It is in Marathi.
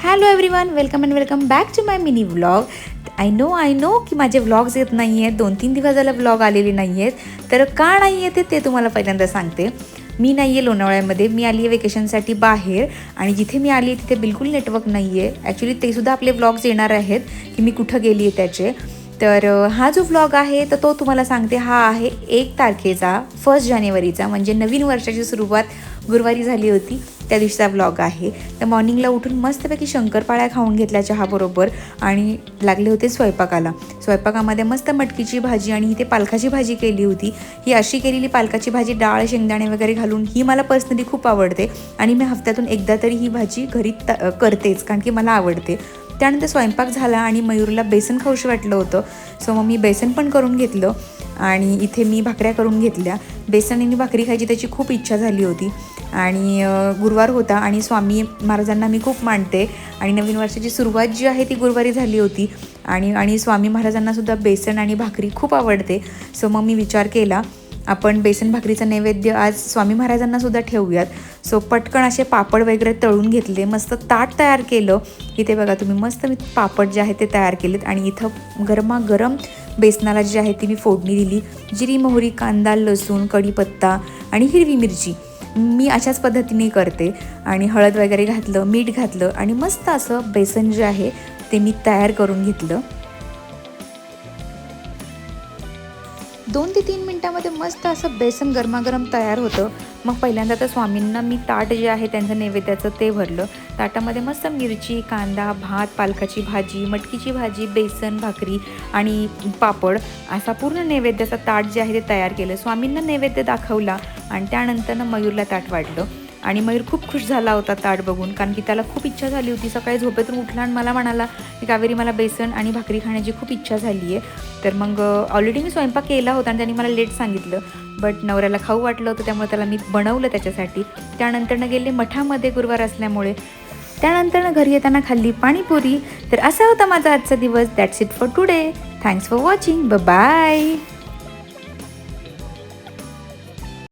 Hello everyone, welcome and welcome back to my mini vlog. I know की माझे व्लॉग्स येत नाही आहेत. 2-3 दिवस झाले व्लॉग आलेले नाही आहेत. तर का नाही येते ते तुम्हाला पहिल्यांदा सांगते. मी नाही आहे लोणावळ्यामध्ये, मी आली आहे वेकेशनसाठी बाहेर आणि जिथे मी आली आहे तिथे बिलकुल नेटवर्क नाही आहे. ॲक्च्युली ते सुद्धा आपले व्लॉग्स येणार आहेत की मी कुठं गेली आहे त्याचे. तर हा जो व्लॉग आहे तर तो तुम्हाला सांगते, हा आहे 1 तारखेचा 1 जानेवारीचा, म्हणजे नवीन वर्षाची सुरुवात गुरुवारी झाली होती त्या दिवशीचा व्लॉग आहे. तर मॉर्निंगला उठून मस्तपैकी शंकरपाळ्या खाऊन घेतल्या चहाबरोबर आणि लागले होते स्वयंपाकाला. स्वयंपाकामध्ये मस्त मटकीची भाजी आणि इथे पालकाची भाजी केली होती. ही अशी केलेली पालकाची भाजी डाळ शेंगदाणे वगैरे घालून ही मला पर्सनली खूप आवडते आणि मी हफ्त्यातून एकदा तरी ही भाजी घरी करतेच, कारण की मला आवडते. त्यानंतर स्वयंपाक झाला आणि मयूरला बेसन खाऊशी वाटलं होतं, सो मग मी बेसन पण करून घेतलं आणि इथे मी भाकऱ्या करून घेतल्या. बेसन आणि भाकरी खायची त्याची खूप इच्छा झाली होती आणि गुरुवार होता आणि स्वामी महाराजांना मी खूप मानते आणि नवीन वर्षाची सुरुवात जी आहे ती गुरुवारी झाली होती आणि स्वामी महाराजांनासुद्धा बेसन आणि भाकरी खूप आवडते. सो मग मी विचार केला आपण बेसन भाकरीचं नैवेद्य आज स्वामी महाराजांनासुद्धा ठेवूयात. सो पटकन असे पापड वगैरे तळून घेतले, मस्त ताट तयार केलं. इथे बघा तुम्ही, मस्त मी पापड जे आहे ते तयार केलेत आणि इथं गरमागरम बेसनाला जी आहे ती मी फोडणी दिली. जिरी मोहरी कांदा लसूण कढीपत्ता आणि हिरवी मिरची मी अशाच पद्धतीने करते आणि हळद वगैरे घातलं, मीठ घातलं आणि मस्त असं बेसन जे आहे ते मी तयार करून घेतलं. 2 ते 3 मिनटामध्ये मस्त असं बेसन गरमागरम तयार होतं. मग पहिल्यांदा तर स्वामींना मी ताट जे आहे त्यांचं नैवेद्याचं ते भरलं. ताटामध्ये मस्त मिरची कांदा भात पालकाची भाजी मटकीची भाजी बेसन भाकरी आणि पापड असा पूर्ण नैवेद्याचा ताट जे आहे ते तयार केलं. स्वामींना नैवेद्य दाखवला आणि त्यानंतरनं मयूरला ताट वाढलं आणि मयूर खूप खुश झाला होता ताट बघून, कारण की त्याला खूप इच्छा झाली होती. सकाळी झोपेतून उठला आणि मला म्हणाला की कावेरी मला बेसन आणि भाकरी खाण्याची खूप इच्छा झाली आहे. तर मग ऑलरेडी मी स्वयंपाक केला होता आणि त्यांनी मला लेट सांगितलं, बट नवऱ्याला खाऊ वाटलं होतं त्यामुळे त्याला मी बनवलं त्याच्यासाठी. त्यानंतरनं गेले मठामध्ये गुरुवार असल्यामुळे. त्यानंतरनं घरी येताना खाल्ली पाणीपुरी. तर असा होता माझा आजचा दिवस. That's it for today. Thanks for watching. Bye.